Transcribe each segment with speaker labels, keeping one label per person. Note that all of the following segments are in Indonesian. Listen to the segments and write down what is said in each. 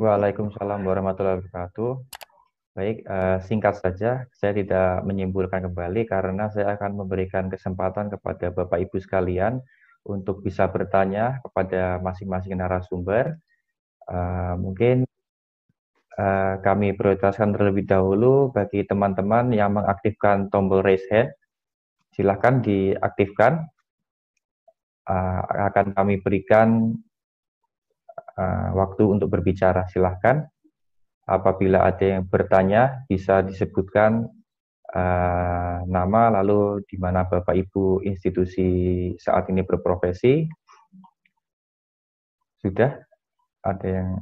Speaker 1: Waalaikumsalam warahmatullahi wabarakatuh. Baik, singkat saja, saya tidak menyimpulkan kembali karena saya akan memberikan kesempatan kepada Bapak Ibu sekalian untuk bisa bertanya kepada masing-masing narasumber. Mungkin kami prioritaskan terlebih dahulu bagi teman-teman yang mengaktifkan tombol raise hand. Silahkan diaktifkan. Akan kami berikan waktu untuk berbicara. Silahkan. Apabila ada yang bertanya, bisa disebutkan nama, lalu di mana Bapak Ibu institusi saat ini berprofesi. Sudah ada yang...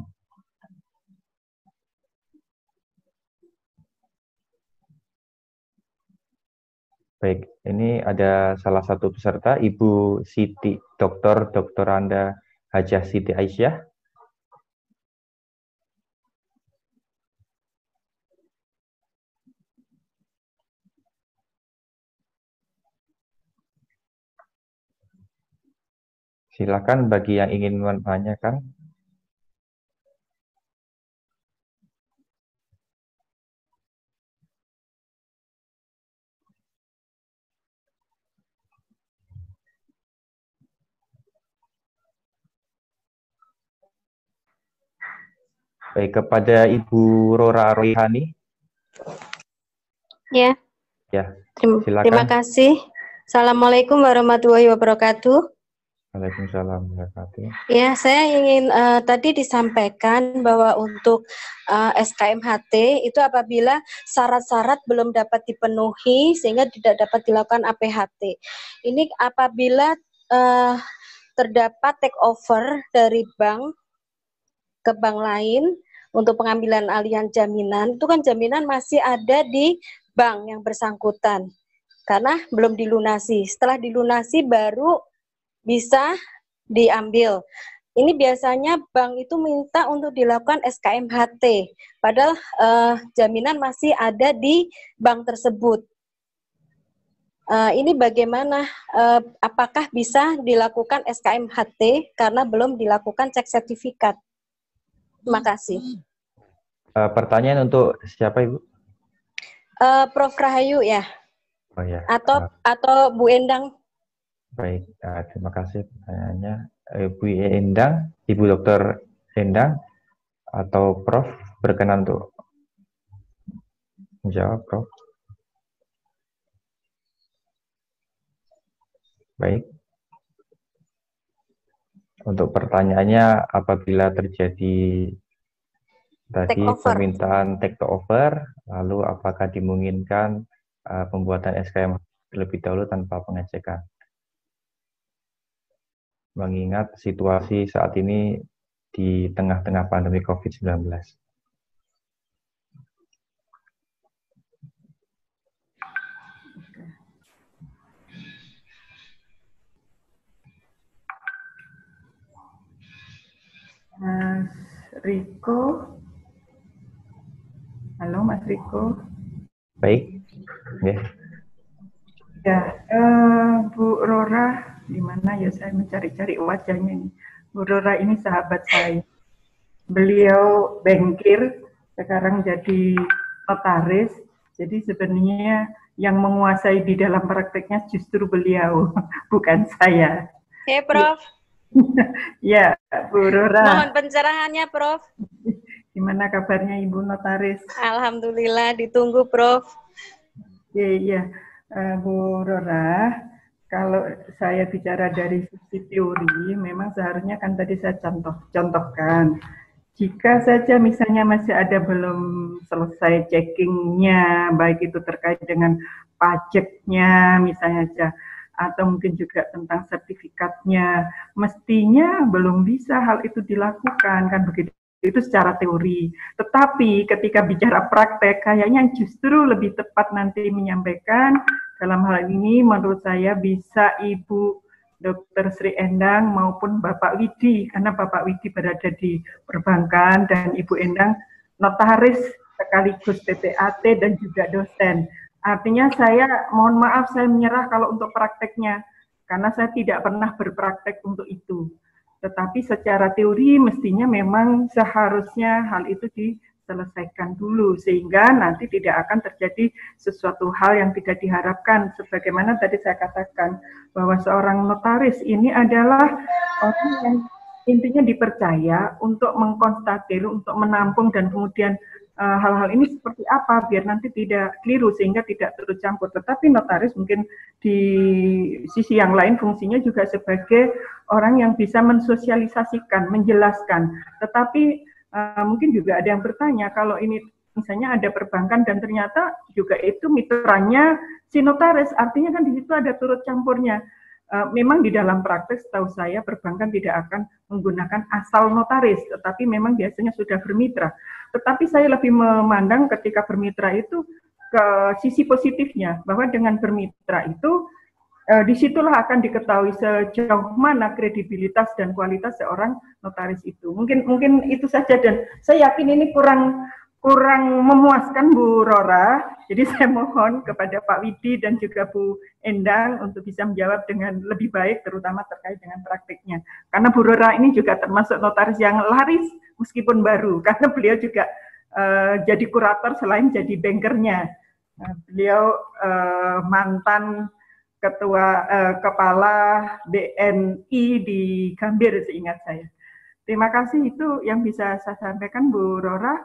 Speaker 1: Baik, ini ada salah satu peserta, Ibu Siti, Dr. Anda Hajah Siti Aisyah. Silakan bagi yang ingin menanyakan. Baik, kepada Ibu Rora Roihani.
Speaker 2: Ya.
Speaker 1: Ya,
Speaker 2: silakan. Terima kasih. Assalamualaikum warahmatullahi wabarakatuh.
Speaker 1: Waalaikumsalam warahmatullahi wabarakatuh.
Speaker 2: Ya, saya ingin tadi disampaikan bahwa untuk SKMHT itu apabila syarat-syarat belum dapat dipenuhi sehingga tidak dapat dilakukan APHT. Ini apabila terdapat take over dari bank ke bank lain untuk pengambilan alihan jaminan, itu kan jaminan masih ada di bank yang bersangkutan karena belum dilunasi. Setelah dilunasi baru bisa diambil. Ini biasanya bank itu minta untuk dilakukan SKMHT, padahal jaminan masih ada di bank tersebut. Ini bagaimana, apakah bisa dilakukan SKMHT karena belum dilakukan cek sertifikat? Terima kasih.
Speaker 1: Pertanyaan untuk siapa, Ibu?
Speaker 2: Prof. Rahayu ya.
Speaker 1: Oh ya.
Speaker 2: Atau Bu Endang.
Speaker 1: Baik, terima kasih pertanyaannya. Bu Endang, Ibu Dr. Endang atau Prof. berkenan untuk menjawab, Prof. Baik. Untuk pertanyaannya, apabila terjadi tadi permintaan take over, lalu apakah dimungkinkan pembuatan SKM terlebih dahulu tanpa pengecekan? Mengingat situasi saat ini di tengah-tengah pandemi COVID-19.
Speaker 3: Mas Riko. Halo Mas Riko.
Speaker 1: Baik.
Speaker 3: Ya, Bu Rora, di mana ya saya mencari-cari wajahnya ini. Bu Rora ini sahabat saya. Beliau bankir, sekarang jadi notaris. Jadi sebenarnya yang menguasai di dalam prakteknya justru beliau, bukan saya.
Speaker 2: Prof.
Speaker 3: Ya, Bu Rora.
Speaker 2: Mohon pencerahannya, Prof.
Speaker 3: Gimana kabarnya Ibu Notaris?
Speaker 2: Alhamdulillah, ditunggu, Prof.
Speaker 3: Iya, Bu Rora, kalau saya bicara dari sisi teori, memang seharusnya kan tadi saya contohkan. Jika saja misalnya masih ada belum selesai checkingnya, baik itu terkait dengan pajaknya misalnya saja, atau mungkin juga tentang sertifikatnya, mestinya belum bisa hal itu dilakukan, kan begitu. Itu secara teori. Tetapi ketika bicara praktek, kayaknya justru lebih tepat nanti menyampaikan dalam hal ini menurut saya bisa Ibu Dr. Sri Endang maupun Bapak Widi, karena Bapak Widi berada di perbankan dan Ibu Endang notaris sekaligus PPAT dan juga dosen. Artinya saya mohon maaf saya menyerah kalau untuk prakteknya, karena saya tidak pernah berpraktek untuk itu. Tetapi secara teori mestinya memang seharusnya hal itu diselesaikan dulu sehingga nanti tidak akan terjadi sesuatu hal yang tidak diharapkan. Sebagaimana tadi saya katakan bahwa seorang notaris ini adalah orang yang intinya dipercaya untuk mengkonstatir, untuk menampung dan kemudian hal-hal ini seperti apa biar nanti tidak keliru sehingga tidak turut campur. Tetapi notaris mungkin di sisi yang lain fungsinya juga sebagai orang yang bisa mensosialisasikan, menjelaskan. Tetapi mungkin juga ada yang bertanya kalau ini misalnya ada perbankan dan ternyata juga itu mitranya si notaris, artinya kan di situ ada turut campurnya. Memang di dalam praktek setahu saya perbankan tidak akan menggunakan asal notaris, tetapi memang biasanya sudah bermitra. Tetapi saya lebih memandang ketika bermitra itu ke sisi positifnya, bahwa dengan bermitra itu disitulah akan diketahui sejauh mana kredibilitas dan kualitas seorang notaris itu. Mungkin itu saja, dan saya yakin ini kurang memuaskan Bu Rora. Jadi saya mohon kepada Pak Widi dan juga Bu Endang untuk bisa menjawab dengan lebih baik, terutama terkait dengan praktiknya. Karena Bu Rora ini juga termasuk notaris yang laris meskipun baru, karena beliau juga jadi kurator selain jadi bankernya. Beliau mantan kepala BNI di Gambir seingat saya. Terima kasih, itu yang bisa saya sampaikan Bu Rora.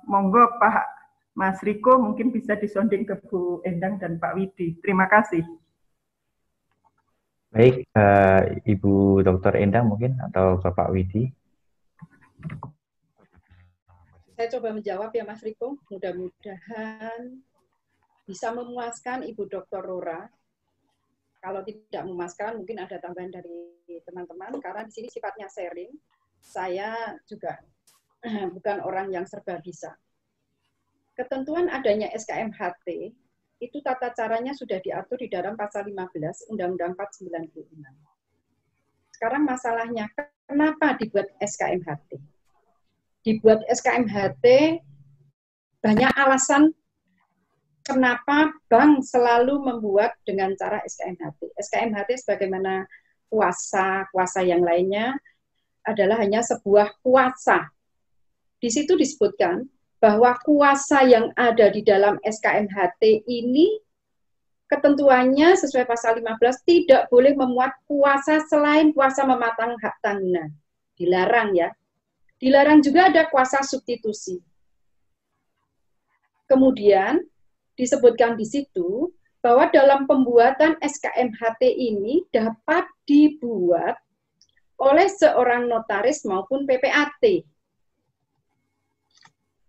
Speaker 3: Monggo Pak Mas Riko mungkin bisa disonding ke Bu Endang dan Pak Widi. Terima kasih.
Speaker 1: Baik, Ibu Dr. Endang mungkin atau Bapak Widi.
Speaker 4: Saya coba menjawab ya Mas Riko. Mudah-mudahan bisa memuaskan Ibu Dr. Rora. Kalau tidak memuaskan mungkin ada tambahan dari teman-teman karena di sini sifatnya sharing. Saya juga bukan orang yang serba bisa. Ketentuan adanya SKMHT, itu tata caranya sudah diatur di dalam pasal 15 Undang-Undang 496. Sekarang masalahnya, kenapa dibuat SKMHT? Dibuat SKMHT, banyak alasan kenapa bank selalu membuat dengan cara SKMHT. SKMHT sebagaimana kuasa yang lainnya adalah hanya sebuah kuasa. Di situ disebutkan bahwa kuasa yang ada di dalam SKMHT ini ketentuannya sesuai pasal 15 tidak boleh memuat kuasa selain kuasa mematang hak tanggungan. Dilarang ya. Dilarang juga ada kuasa substitusi. Kemudian disebutkan di situ bahwa dalam pembuatan SKMHT ini dapat dibuat oleh seorang notaris maupun PPAT.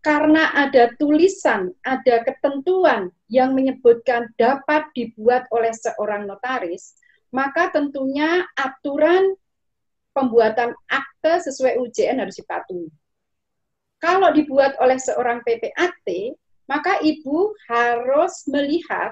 Speaker 4: Karena ada tulisan, ada ketentuan yang menyebutkan dapat dibuat oleh seorang notaris, maka tentunya aturan pembuatan akte sesuai UJN harus dipatuhi. Kalau dibuat oleh seorang PPAT, maka Ibu harus melihat,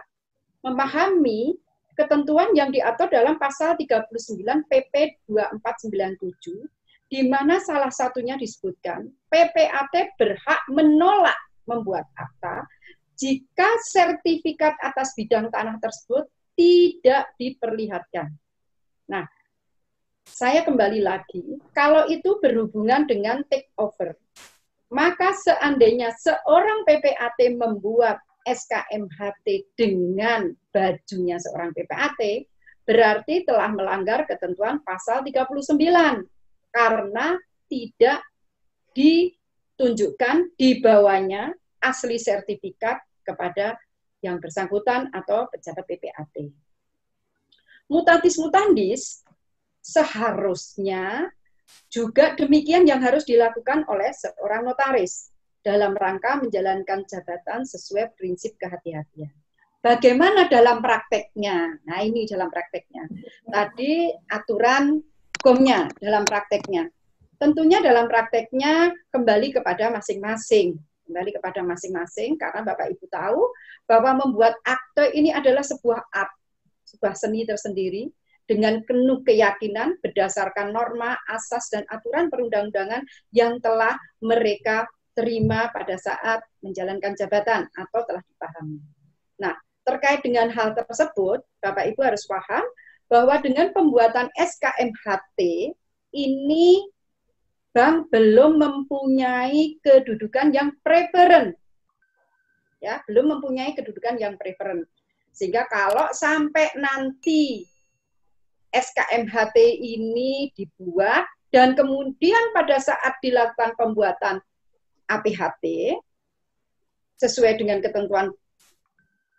Speaker 4: memahami ketentuan yang diatur dalam pasal 39 PP 2497, di mana salah satunya disebutkan PPAT berhak menolak membuat akta jika sertifikat atas bidang tanah tersebut tidak diperlihatkan. Nah, saya kembali lagi, kalau itu berhubungan dengan take over, maka seandainya seorang PPAT membuat SKMHT dengan bajunya seorang PPAT, berarti telah melanggar ketentuan pasal 39. Karena tidak ditunjukkan di bawahnya asli sertifikat kepada yang bersangkutan atau pejabat PPAT. Mutatis mutandis, seharusnya juga demikian yang harus dilakukan oleh seorang notaris dalam rangka menjalankan jabatan sesuai prinsip kehati-hatian. Bagaimana dalam prakteknya? Nah, ini dalam prakteknya. Tadi aturan hukumnya dalam prakteknya. Tentunya dalam prakteknya kembali kepada masing-masing. Kembali kepada masing-masing karena Bapak Ibu tahu bahwa membuat akte ini adalah sebuah art, sebuah seni tersendiri dengan penuh keyakinan berdasarkan norma, asas, dan aturan perundang-undangan yang telah mereka terima pada saat menjalankan jabatan atau telah dipahami. Nah, terkait dengan hal tersebut, Bapak Ibu harus paham bahwa dengan pembuatan SKMHT, ini bank belum mempunyai kedudukan yang preferen. Ya, belum mempunyai kedudukan yang preferen. Sehingga kalau sampai nanti SKMHT ini dibuat dan kemudian pada saat dilakukan pembuatan APHT sesuai dengan ketentuan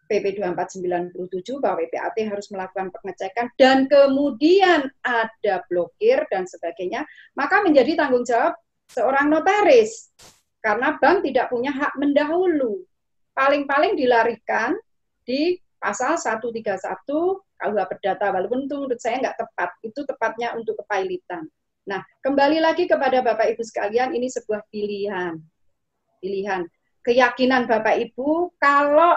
Speaker 4: PP 2497 bahwa PPAT harus melakukan pengecekan dan kemudian ada blokir dan sebagainya, maka menjadi tanggung jawab seorang notaris karena bank tidak punya hak mendahulu. Paling-paling dilarikan di pasal 131 KUH Perdata, walaupun itu menurut saya nggak tepat, itu tepatnya untuk kepailitan. Nah, kembali lagi kepada Bapak Ibu sekalian, ini sebuah pilihan. Keyakinan Bapak Ibu, kalau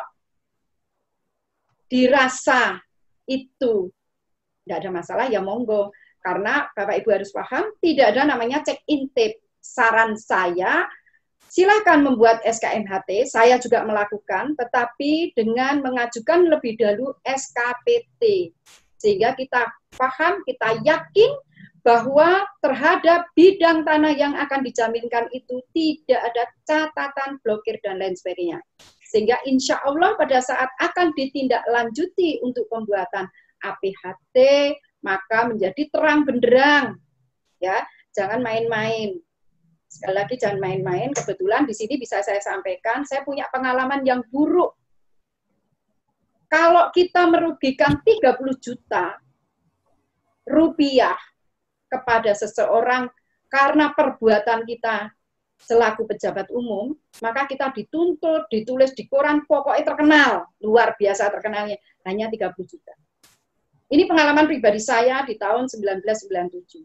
Speaker 4: dirasa itu tidak ada masalah, ya monggo. Karena Bapak Ibu harus paham, tidak ada namanya check-in tape. Saran saya, silakan membuat SKMHT, saya juga melakukan, tetapi dengan mengajukan lebih dahulu SKPT. Sehingga kita paham, kita yakin bahwa terhadap bidang tanah yang akan dijaminkan itu tidak ada catatan blokir dan lain sebagainya. Sehingga insya Allah pada saat akan ditindaklanjuti untuk pembuatan APHT, maka menjadi terang benderang. Ya, jangan main-main. Sekali lagi jangan main-main. Kebetulan di sini bisa saya sampaikan, saya punya pengalaman yang buruk. Kalau kita merugikan 30 juta rupiah kepada seseorang karena perbuatan kita selaku pejabat umum, maka kita dituntut, ditulis di koran, pokoknya terkenal, luar biasa terkenalnya, hanya 30 juta. Ini pengalaman pribadi saya di tahun 1997.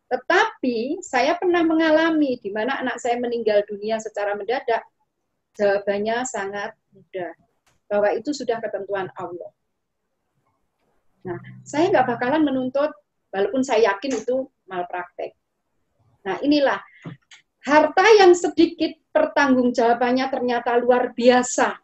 Speaker 4: Tetapi saya pernah mengalami di mana anak saya meninggal dunia secara mendadak. Jawabannya sangat mudah, bahwa itu sudah ketentuan Allah. Nah, saya nggak bakalan menuntut, walaupun saya yakin itu malpraktek. Nah, inilah harta yang sedikit pertanggungjawabannya ternyata luar biasa.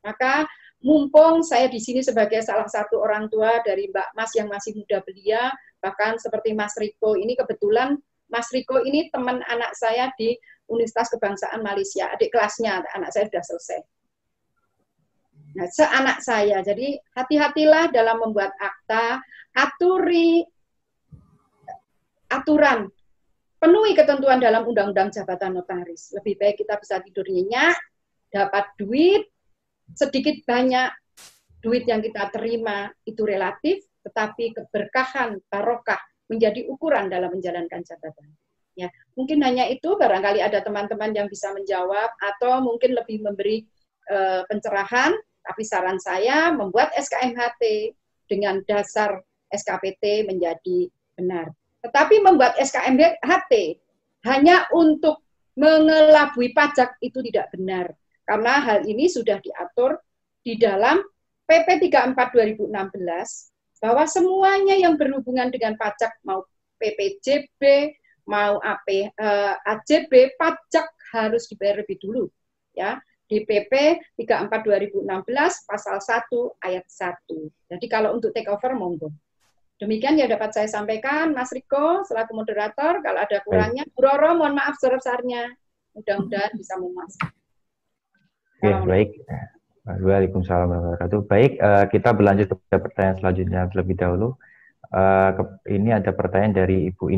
Speaker 4: Maka mumpung saya di sini sebagai salah satu orang tua dari Mbak Mas yang masih muda belia, bahkan seperti Mas Riko ini, kebetulan Mas Riko ini teman anak saya di Universitas Kebangsaan Malaysia, adik kelasnya, anak saya sudah selesai. Nah, seanak saya, jadi hati-hatilah dalam membuat akta, aturan, penuhi ketentuan dalam Undang-Undang Jabatan Notaris. Lebih baik kita bisa tidur nyenyak, dapat duit, sedikit banyak duit yang kita terima itu relatif, tetapi keberkahan, barokah menjadi ukuran dalam menjalankan jabatan. Ya, mungkin hanya itu, barangkali ada teman-teman yang bisa menjawab, atau mungkin lebih memberi pencerahan, tapi saran saya membuat SKMHT dengan dasar SKPT menjadi benar. Tetapi membuat SKMHT hanya untuk mengelabui pajak itu tidak benar. Karena hal ini sudah diatur di dalam PP 34 2016 bahwa semuanya yang berhubungan dengan pajak, mau PPJB, mau AJB, pajak harus dibayar lebih dulu. Ya, di PP 34 2016 pasal 1 ayat 1. Jadi kalau untuk take over monggo. Demikian yang dapat saya sampaikan, Mas Riko, selaku moderator. Kalau ada kurangnya, Bu Roro, mohon maaf sebesar-besarnya. Mudah-mudahan bisa memuaskan.
Speaker 1: Oke, baik. Waalaikumsalam warahmatullahi wabarakatuh. Baik, kita berlanjut ke pertanyaan selanjutnya terlebih dahulu. Ini ada pertanyaan dari Ibu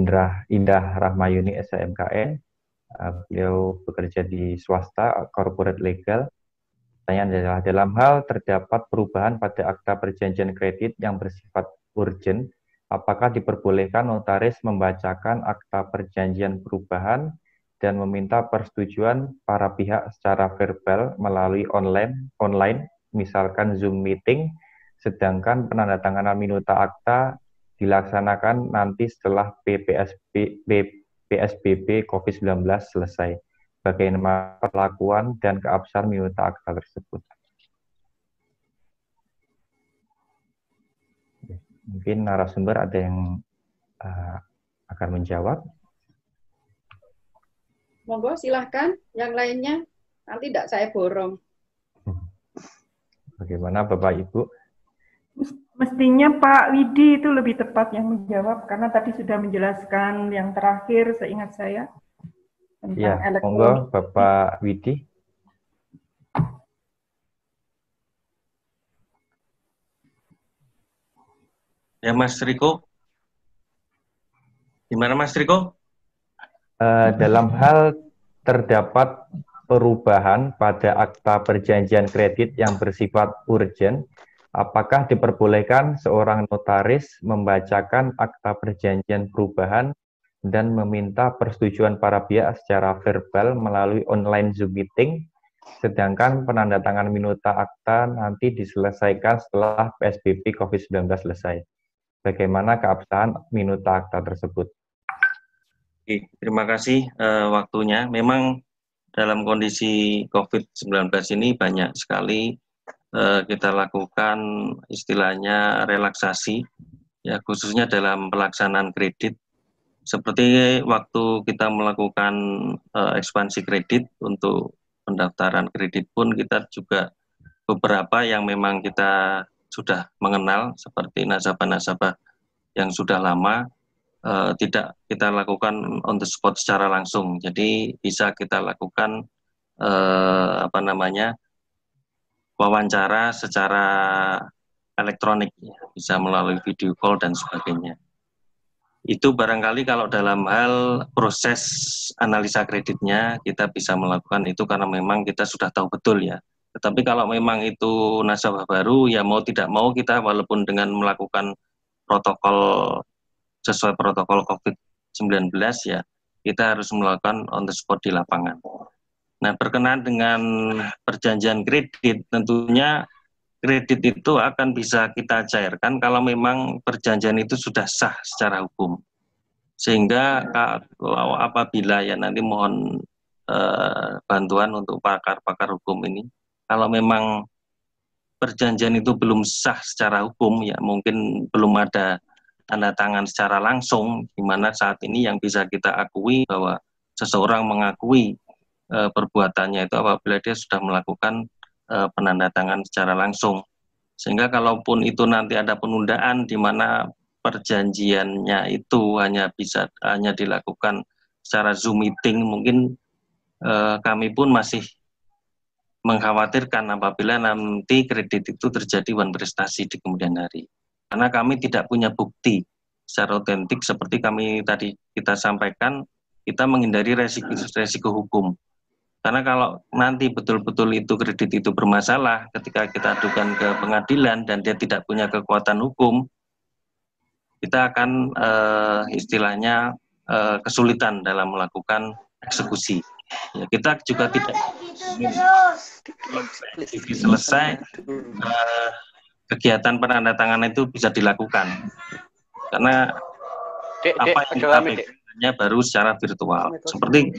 Speaker 1: Indah Rahmayuni, SHMKN. Beliau bekerja di swasta, corporate legal. Pertanyaan adalah, dalam hal terdapat perubahan pada akta perjanjian kredit yang bersifat urgent, apakah diperbolehkan notaris membacakan akta perjanjian perubahan dan meminta persetujuan para pihak secara verbal melalui online, misalkan Zoom meeting, sedangkan penandatanganan minuta akta dilaksanakan nanti setelah PSBB COVID-19 selesai. Bagaimana perlakuan dan keabsahan minuta akta tersebut? Mungkin narasumber ada yang akan menjawab.
Speaker 4: Monggo silahkan, yang lainnya nanti tidak saya borong.
Speaker 1: Bagaimana Bapak Ibu?
Speaker 3: Mestinya Pak Widi itu lebih tepat yang menjawab, karena tadi sudah menjelaskan yang terakhir seingat saya tentang
Speaker 1: Ya, monggo
Speaker 3: elektronik.
Speaker 1: Bapak Widi.
Speaker 5: Ya Mas Riko, gimana Mas Riko?
Speaker 1: Dalam hal terdapat perubahan pada akta perjanjian kredit yang bersifat urgent, apakah diperbolehkan seorang notaris membacakan akta perjanjian perubahan dan meminta persetujuan para pihak secara verbal melalui online Zoom meeting, sedangkan penandatangan minuta akta nanti diselesaikan setelah PSBB COVID-19 selesai? Bagaimana keabsahan minuta akta tersebut?
Speaker 5: Oke, terima kasih waktunya. Memang dalam kondisi COVID-19 ini banyak sekali kita lakukan istilahnya relaksasi, ya khususnya dalam pelaksanaan kredit. Seperti waktu kita melakukan ekspansi kredit untuk pendaftaran kredit pun kita juga beberapa yang memang kita sudah mengenal seperti nasabah-nasabah yang sudah lama tidak kita lakukan on the spot secara langsung. Jadi bisa kita lakukan wawancara secara elektronik, ya, bisa melalui video call dan sebagainya. Itu barangkali kalau dalam hal proses analisa kreditnya kita bisa melakukan itu karena memang kita sudah tahu betul ya. Tetapi kalau memang itu nasabah baru, ya mau tidak mau kita walaupun dengan melakukan protokol sesuai protokol COVID-19 ya, kita harus melakukan on the spot di lapangan. Nah, berkenaan dengan perjanjian kredit, tentunya kredit itu akan bisa kita cairkan kalau memang perjanjian itu sudah sah secara hukum. Sehingga apabila ya nanti mohon bantuan untuk pakar-pakar hukum ini, kalau memang perjanjian itu belum sah secara hukum, ya mungkin belum ada tanda tangan secara langsung, di mana saat ini yang bisa kita akui bahwa seseorang mengakui perbuatannya itu apabila dia sudah melakukan penandatangan secara langsung. Sehingga kalaupun itu nanti ada penundaan di mana perjanjiannya itu hanya dilakukan secara Zoom meeting, mungkin kami pun masih mengkhawatirkan apabila nanti kredit itu terjadi one prestasi di kemudian hari. Karena kami tidak punya bukti secara otentik seperti kami tadi kita sampaikan, kita menghindari resiko hukum. Karena kalau nanti betul-betul itu kredit itu bermasalah ketika kita adukan ke pengadilan dan dia tidak punya kekuatan hukum, kita akan istilahnya kesulitan dalam melakukan eksekusi. Ya, kita juga tidak selesai kegiatan penandatanganan itu bisa dilakukan karena apa yang kita pegang baru secara virtual. Seperti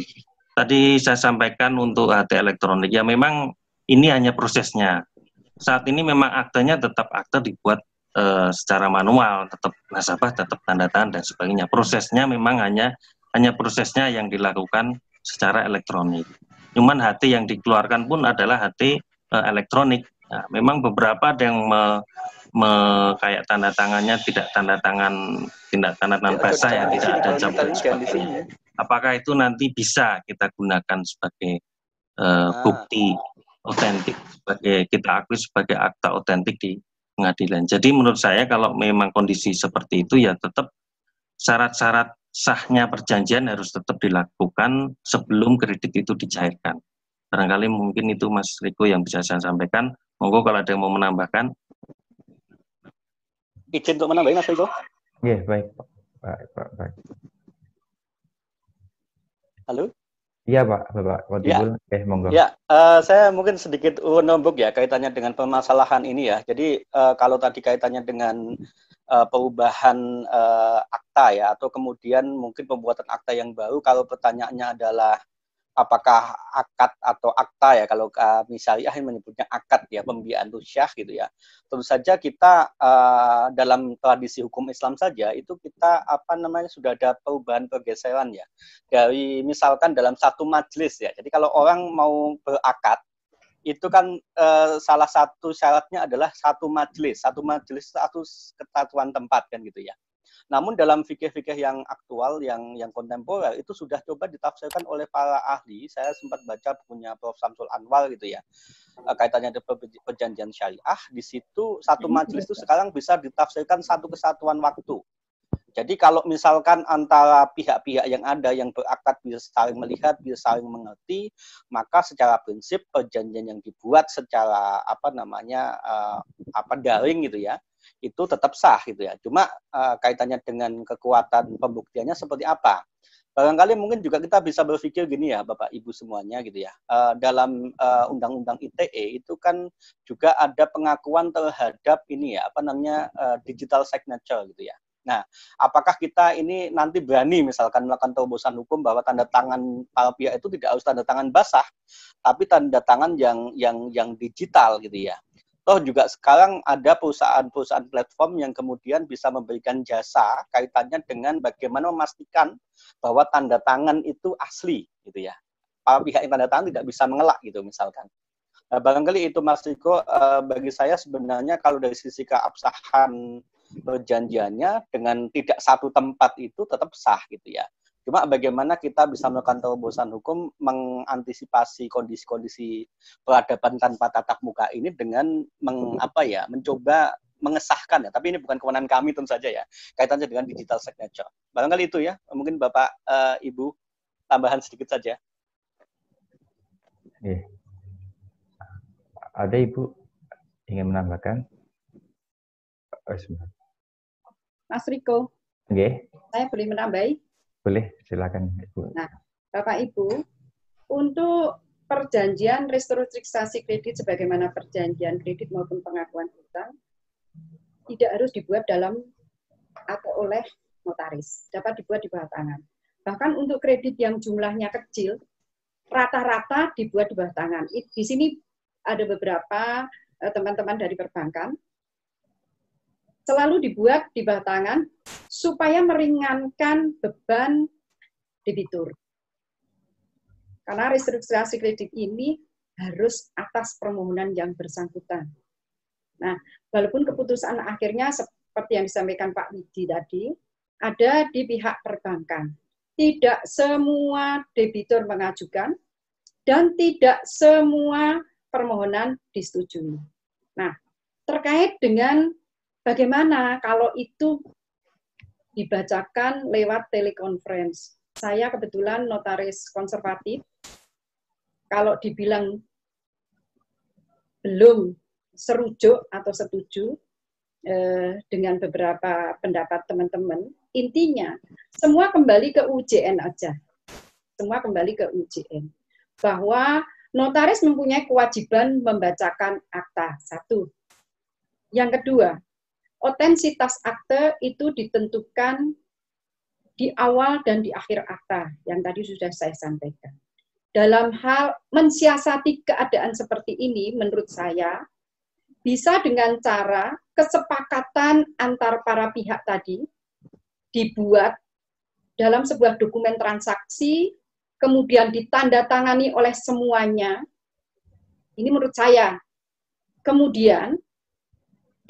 Speaker 5: tadi saya sampaikan untuk HT elektronik, ya memang ini hanya prosesnya. Saat ini memang aktenya tetap akte dibuat secara manual, tetap nasabah, tetap tanda tangan dan sebagainya. Prosesnya memang hanya prosesnya yang dilakukan secara elektronik. Cuman HT yang dikeluarkan pun adalah HT elektronik. Nah, memang beberapa ada yang kayak tanda tangannya tidak tanda tangan basah ya, tidak ada jam dan sebagainya. Apakah itu nanti bisa kita gunakan sebagai bukti otentik, sebagai kita akui sebagai akta otentik di pengadilan. Jadi menurut saya kalau memang kondisi seperti itu ya tetap syarat-syarat sahnya perjanjian harus tetap dilakukan sebelum kredit itu dicairkan. Barangkali mungkin itu Mas Riko yang bisa saya sampaikan. Monggo kalau ada yang mau menambahkan.
Speaker 6: Izin untuk menambahkan Mas Riko?
Speaker 1: Iya, baik Pak.
Speaker 6: Halo?
Speaker 1: Iya Pak, Bapak Kodibul.
Speaker 6: Ya.
Speaker 1: Monggo.
Speaker 6: Ya, saya mungkin sedikit nombok ya kaitannya dengan permasalahan ini ya. Jadi kalau tadi kaitannya dengan perubahan akta ya, atau kemudian mungkin pembuatan akta yang baru, kalau pertanyaannya adalah apakah akad atau akta ya, kalau misalnya menyebutnya akad ya, pembiayaan rusyah gitu ya. Tentu saja kita dalam tradisi hukum Islam saja itu kita sudah ada perubahan pergeseran ya. Dari misalkan dalam satu majelis ya. Jadi kalau orang mau berakad itu kan salah satu syaratnya adalah satu majelis satu kesatuan tempat kan gitu ya. Namun dalam fikih-fikih yang aktual, yang kontemporer itu sudah coba ditafsirkan oleh para ahli. Saya sempat baca punya Prof. Samsul Anwar gitu ya, kaitannya dengan perjanjian syariah. Di situ satu majelis itu sekarang bisa ditafsirkan satu kesatuan waktu. Jadi kalau misalkan antara pihak-pihak yang ada yang berakad bisa saling melihat, bisa saling mengerti, maka secara prinsip perjanjian yang dibuat secara daring gitu ya, itu tetap sah gitu ya. Cuma kaitannya dengan kekuatan pembuktiannya seperti apa? Barangkali mungkin juga kita bisa berpikir gini ya, Bapak Ibu semuanya gitu ya. Dalam Undang-Undang ITE itu kan juga ada pengakuan terhadap ini ya, digital signature gitu ya. Nah, apakah kita ini nanti berani misalkan melakukan terobosan hukum bahwa tanda tangan para pihak itu tidak harus tanda tangan basah, tapi tanda tangan yang digital gitu ya. Toh juga sekarang ada perusahaan-perusahaan platform yang kemudian bisa memberikan jasa kaitannya dengan bagaimana memastikan bahwa tanda tangan itu asli gitu ya. Para pihak yang tanda tangan tidak bisa mengelak gitu misalkan. Nah, barangkali itu Mas Riko, bagi saya sebenarnya kalau dari sisi keabsahan perjanjiannya dengan tidak satu tempat itu tetap sah gitu ya. Cuma bagaimana kita bisa melakukan terobosan hukum mengantisipasi kondisi-kondisi peradaban tanpa tatap muka ini dengan mencoba mengesahkan ya. Tapi ini bukan kewenangan kami tentu saja ya. Kaitannya dengan digital signature. Barangkali itu ya. Mungkin Bapak Ibu tambahan sedikit saja.
Speaker 1: Ada Ibu ingin menambahkan?
Speaker 4: Mas Riko, saya boleh menambahi?
Speaker 1: Boleh, silakan Ibu.
Speaker 4: Nah, Bapak Ibu, untuk perjanjian restrukturisasi kredit sebagaimana perjanjian kredit maupun pengakuan hutang tidak harus dibuat dalam atau oleh notaris, dapat dibuat di bawah tangan. Bahkan untuk kredit yang jumlahnya kecil, rata-rata dibuat di bawah tangan. Di sini ada beberapa teman-teman dari perbankan selalu dibuat di bawah tangan supaya meringankan beban debitur. Karena restrukturisasi kredit ini harus atas permohonan yang bersangkutan. Nah, walaupun keputusan akhirnya seperti yang disampaikan Pak Widi tadi, ada di pihak perbankan. Tidak semua debitur mengajukan dan tidak semua permohonan disetujui. Nah, terkait dengan bagaimana kalau itu dibacakan lewat telekonferensi. Saya kebetulan notaris konservatif. Kalau dibilang belum serujuk atau setuju dengan beberapa pendapat teman-teman, intinya semua kembali ke UJN aja. Semua kembali ke UJN. Bahwa notaris mempunyai kewajiban membacakan akta. Satu. Yang kedua, otensitas akte itu ditentukan di awal dan di akhir akta, yang tadi sudah saya sampaikan. Dalam hal mensiasati keadaan seperti ini, menurut saya, bisa dengan cara kesepakatan antar para pihak tadi, dibuat dalam sebuah dokumen transaksi, kemudian ditandatangani oleh semuanya. Ini menurut saya. Kemudian,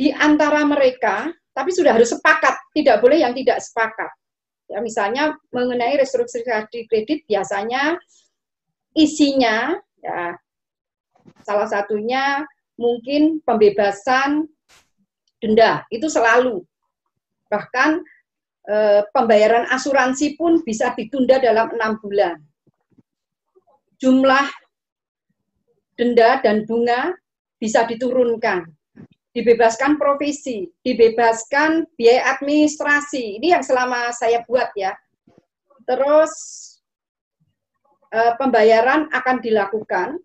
Speaker 4: di antara mereka, tapi sudah harus sepakat, tidak boleh yang tidak sepakat. Ya, misalnya mengenai restrukturisasi kredit, biasanya isinya, ya, salah satunya mungkin pembebasan denda, itu selalu. Bahkan pembayaran asuransi pun bisa ditunda dalam 6 bulan. Jumlah denda dan bunga bisa diturunkan. Dibebaskan provisi, dibebaskan biaya administrasi. Ini yang selama saya buat ya. Terus pembayaran akan dilakukan,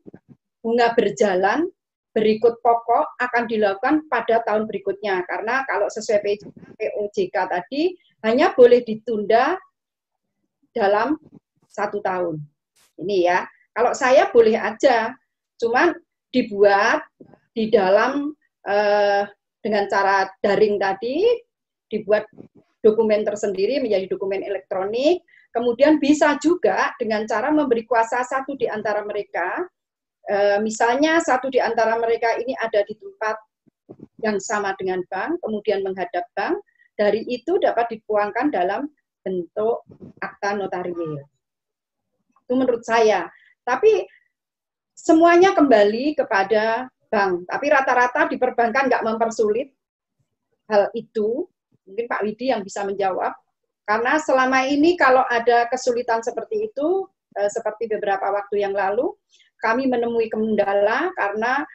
Speaker 4: bunga berjalan, berikut pokok akan dilakukan pada tahun berikutnya. Karena kalau sesuai POJK tadi, hanya boleh ditunda dalam 1 tahun. Ini ya. Kalau saya boleh aja, cuman dibuat di dalam dengan cara daring tadi, dibuat dokumen tersendiri menjadi dokumen elektronik, kemudian bisa juga dengan cara memberi kuasa satu di antara mereka Misalnya satu di antara mereka ini ada di tempat yang sama dengan bank, kemudian menghadap bank, dari itu dapat dituangkan dalam bentuk akta notarial. Itu menurut saya. Tapi semuanya kembali kepada bank. Tapi rata-rata di perbankan nggak mempersulit hal itu. Mungkin Pak Widi yang bisa menjawab. Karena selama ini kalau ada kesulitan seperti itu, seperti beberapa waktu yang lalu, kami menemui kendala karena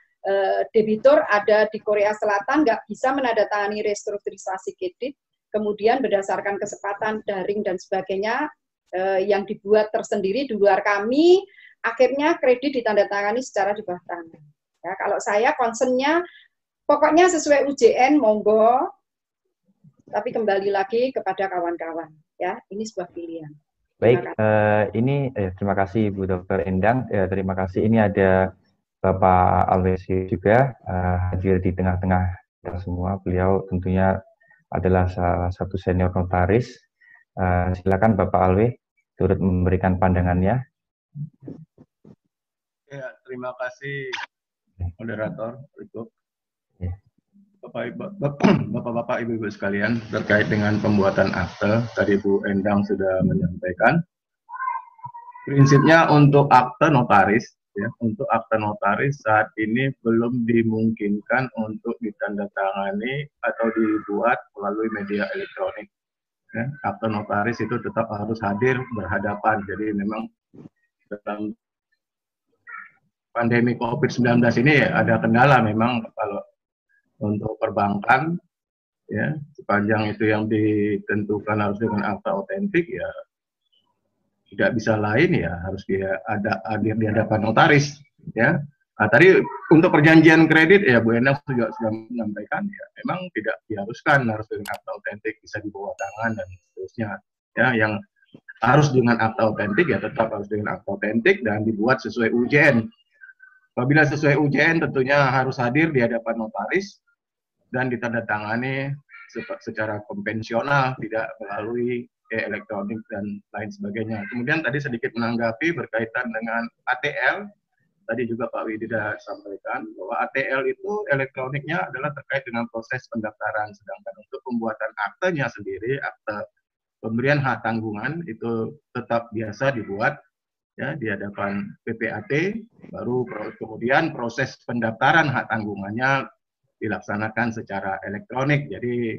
Speaker 4: debitur ada di Korea Selatan nggak bisa menandatangani restrukturisasi kredit, kemudian berdasarkan kesempatan daring dan sebagainya yang dibuat tersendiri di luar kami, akhirnya kredit ditandatangani secara di bawah tangan. Ya, kalau saya concernnya pokoknya sesuai UJN monggo, tapi kembali lagi kepada kawan-kawan. Ya, ini sebuah pilihan.
Speaker 1: Baik, terima kasih Bu Dr. Endang. Terima kasih. Ini ada Bapak Alwesi juga hadir di tengah-tengah kita semua. Beliau tentunya adalah salah satu senior notaris. Silakan Bapak Alwe turut memberikan pandangannya.
Speaker 7: Ya, terima kasih moderator itu. Bapak-bapak, Ibu-ibu sekalian, terkait dengan pembuatan akte, tadi Bu Endang sudah menyampaikan. Prinsipnya untuk akte notaris, ya, untuk akte notaris saat ini belum dimungkinkan untuk ditandatangani atau dibuat melalui media elektronik. Ya, akte notaris itu tetap harus hadir berhadapan. Jadi memang dalam pandemi COVID-19 ini ada kendala memang kalau untuk perbankan, ya, sepanjang itu yang ditentukan harus dengan akta otentik, ya tidak bisa lain, ya harus dia hadir di hadapan notaris, ya. Nah, tadi untuk perjanjian kredit, ya Bu Endang juga sudah menyampaikan, ya memang tidak diharuskan harus dengan akta otentik, bisa di bawah tangan dan seterusnya, ya. Yang harus dengan akta otentik, ya tetap harus dengan akta otentik dan dibuat sesuai UJN. Apabila sesuai UJN tentunya harus hadir di hadapan notaris dan ditandatangani secara konvensional, tidak melalui elektronik dan lain sebagainya. Kemudian tadi sedikit menanggapi berkaitan dengan ATL, tadi juga Pak Widi sudah sampaikan bahwa ATL itu elektroniknya adalah terkait dengan proses pendaftaran, sedangkan untuk pembuatan aktenya sendiri, akte pemberian hak tanggungan itu tetap biasa dibuat, ya, di hadapan PPAT, baru kemudian proses pendaftaran hak tanggungannya dilaksanakan secara elektronik. Jadi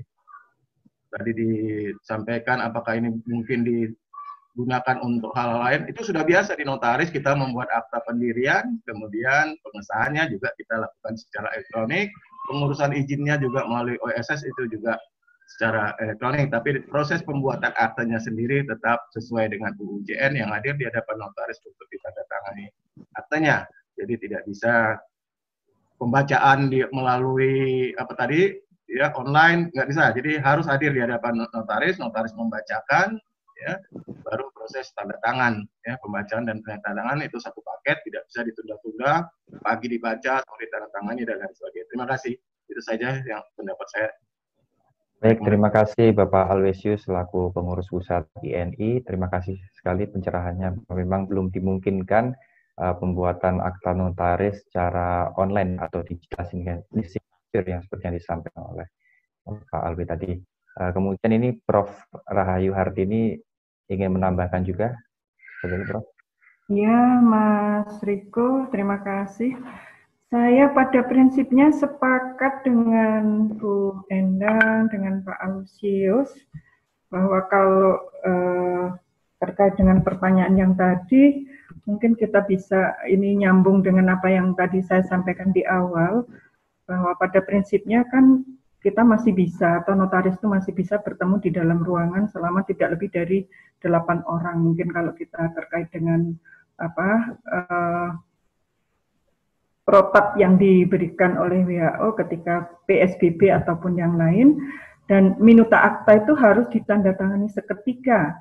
Speaker 7: tadi disampaikan apakah ini mungkin digunakan untuk hal lain, itu sudah biasa di notaris, kita membuat akta pendirian, kemudian pengesahannya juga kita lakukan secara elektronik, pengurusan izinnya juga melalui OSS itu juga secara elektronik, tapi proses pembuatan aktenya sendiri tetap sesuai dengan UJN yang hadir di hadapan notaris untuk ditandatangani aktenya. Jadi tidak bisa pembacaan melalui apa tadi, ya, online, nggak bisa. Jadi harus hadir di hadapan notaris, notaris membacakan, ya, baru proses tanda tangan, ya, pembacaan dan tanda tangan itu satu paket, tidak bisa ditunda-tunda, pagi dibaca, sore tanda tangani dan lain sebagainya. Terima kasih. Itu saja yang pendapat saya.
Speaker 1: Baik, terima kasih Bapak Alwesius selaku pengurus pusat INI. Terima kasih sekali pencerahannya. Memang belum dimungkinkan pembuatan akta notaris secara online atau digital signature yang seperti yang disampaikan oleh Pak Alwi tadi. Kemudian ini Prof. Rahayu Hartini ingin menambahkan juga. Seperti Prof.
Speaker 3: Ya, Mas Riko, terima kasih. Saya pada prinsipnya sepakat dengan Bu Endang, dengan Pak Alwesius, bahwa kalau terkait dengan pertanyaan yang tadi, mungkin kita bisa ini nyambung dengan apa yang tadi saya sampaikan di awal, bahwa pada prinsipnya kan kita masih bisa, atau notaris itu masih bisa bertemu di dalam ruangan selama tidak lebih dari 8 orang. Mungkin kalau kita terkait dengan protap yang diberikan oleh WHO ketika PSBB ataupun yang lain, dan minuta akta itu harus ditandatangani seketika.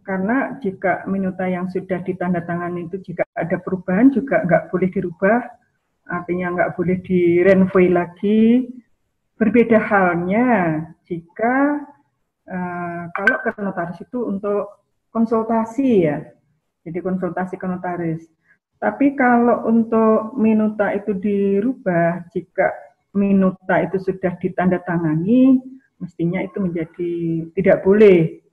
Speaker 3: Karena jika minuta yang sudah ditandatangani itu jika ada perubahan juga nggak boleh dirubah, artinya nggak boleh direnvoy lagi. Berbeda halnya jika kalau ke notaris itu untuk konsultasi, ya, jadi konsultasi ke notaris. Tapi kalau untuk minuta itu dirubah, jika minuta itu sudah ditandatangani, mestinya itu menjadi tidak boleh.